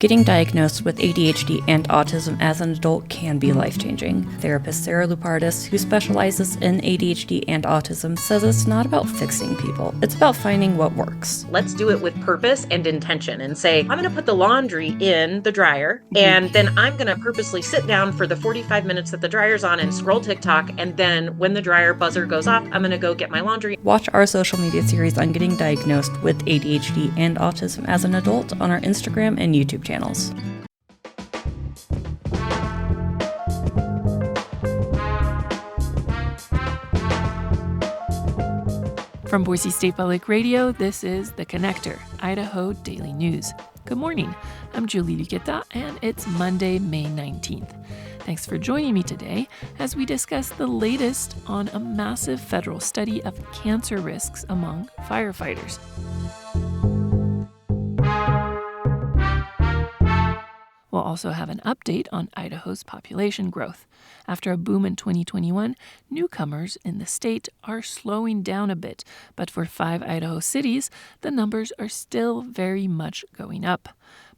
Getting diagnosed with ADHD and autism as an adult can be life-changing. Therapist Sarah Lupardis, who specializes in ADHD and autism, says it's not about fixing people. It's about finding what works. Let's do it with purpose and intention and say, I'm going to put the laundry in the dryer, and then I'm going to purposely sit down for the 45 minutes that the dryer's on and scroll TikTok, and then when the dryer buzzer goes off, I'm going to go get my laundry. Watch our social media series on getting diagnosed with ADHD and autism as an adult on our Instagram and YouTube channels. From Boise State Public Radio, this is The Connector, Idaho Daily News. Good morning. I'm Julie Luqueta, and it's Monday, May 19th. Thanks for joining me today as we discuss the latest on a massive federal study of cancer risks among firefighters. We'll also have an update on Idaho's population growth. After a boom in 2021, newcomers in the state are slowing down a bit, but for 5 Idaho cities, the numbers are still very much going up.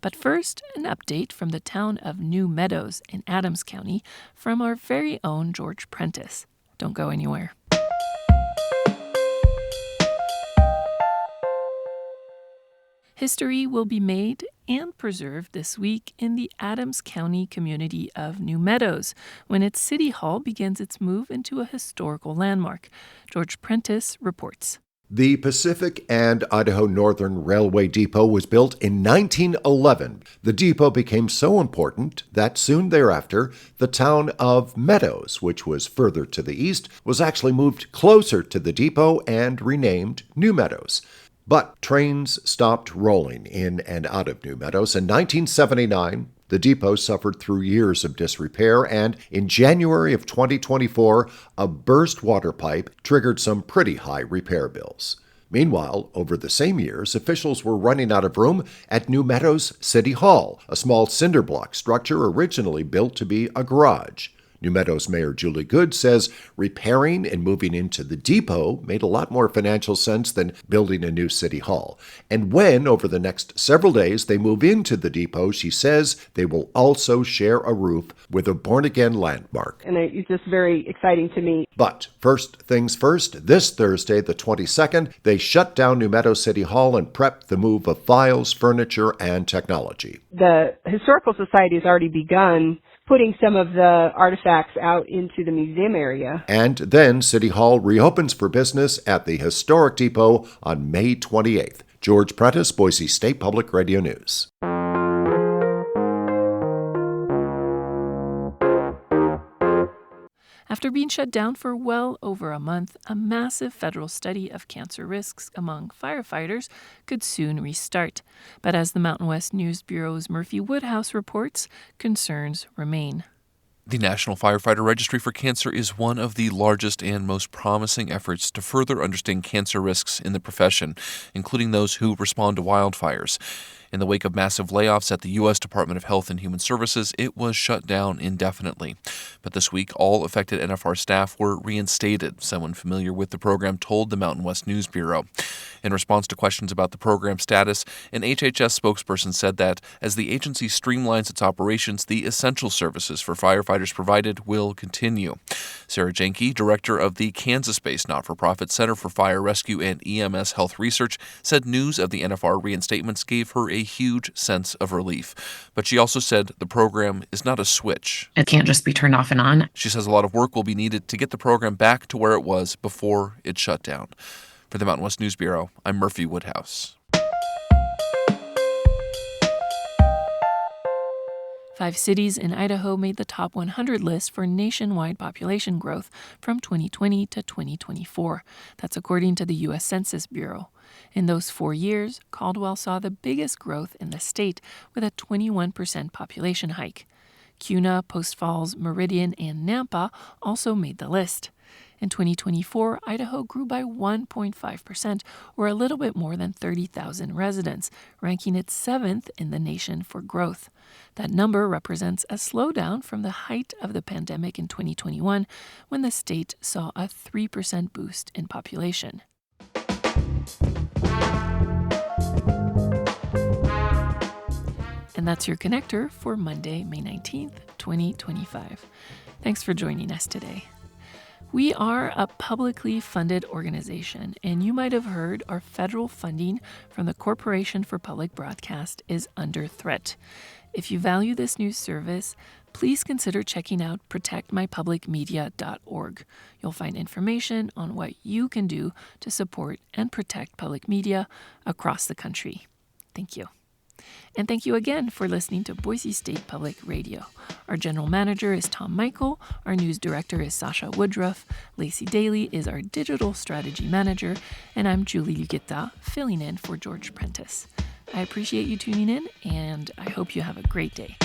But first, an update from the town of New Meadows in Adams County from our very own George Prentice. Don't go anywhere. History will be made and preserved this week in the Adams County community of New Meadows when its city hall begins its move into a historical landmark. George Prentice reports. The Pacific and Idaho Northern Railway Depot was built in 1911. The depot became so important that soon thereafter, the town of Meadows, which was further to the east, was actually moved closer to the depot and renamed New Meadows. But trains stopped rolling in and out of New Meadows. In 1979, the depot suffered through years of disrepair, and in January of 2024, a burst water pipe triggered some pretty high repair bills. Meanwhile, over the same years, officials were running out of room at New Meadows City Hall, a small cinder block structure originally built to be a garage. New Meadows Mayor Julie Good says repairing and moving into the depot made a lot more financial sense than building a new city hall. And when, over the next several days, they move into the depot, she says they will also share a roof with a born-again landmark. And it's just very exciting to me. But first things first, this Thursday, the 22nd, they shut down New Meadows City Hall and prepped the move of files, furniture, and technology. The Historical Society has already begun putting some of the artifacts out into the museum area. And then City Hall reopens for business at the Historic Depot on May 28th. George Prentice, Boise State Public Radio News. After being shut down for well over a month, a massive federal study of cancer risks among firefighters could soon restart. But as the Mountain West News Bureau's Murphy Woodhouse reports, concerns remain. The National Firefighter Registry for Cancer is one of the largest and most promising efforts to further understand cancer risks in the profession, including those who respond to wildfires. In the wake of massive layoffs at the U.S. Department of Health and Human Services, it was shut down indefinitely. But this week, all affected NFR staff were reinstated, someone familiar with the program told the Mountain West News Bureau. In response to questions about the program status, an HHS spokesperson said that as the agency streamlines its operations, the essential services for firefighters provided will continue. Sarah Jenke, director of the Kansas-based not-for-profit Center for Fire Rescue and EMS Health Research, said news of the NFR reinstatements gave her a huge sense of relief. But she also said the program is not a switch. It can't just be turned off and on. She says a lot of work will be needed to get the program back to where it was before it shut down. For the Mountain West News Bureau, I'm Murphy Woodhouse. 5 cities in Idaho made the top 100 list for nationwide population growth from 2020 to 2024. That's according to the U.S. Census Bureau. In those 4 years, Caldwell saw the biggest growth in the state with a 21% population hike. Kuna, Post Falls, Meridian, and Nampa also made the list. In 2024, Idaho grew by 1.5%, or a little bit more than 30,000 residents, ranking it 7th in the nation for growth. That number represents a slowdown from the height of the pandemic in 2021, when the state saw a 3% boost in population. And that's your connector for Monday, May 19th, 2025. Thanks for joining us today. We are a publicly funded organization, and you might have heard our federal funding from the Corporation for Public Broadcast is under threat. If you value this news service, please consider checking out protectmypublicmedia.org. You'll find information on what you can do to support and protect public media across the country. Thank you. And thank you again for listening to Boise State Public Radio. Our general manager is Tom Michael. Our news director is Sasha Woodruff. Lacey Daly is our digital strategy manager. And I'm Julie Lugita, filling in for George Prentice. I appreciate you tuning in, and I hope you have a great day.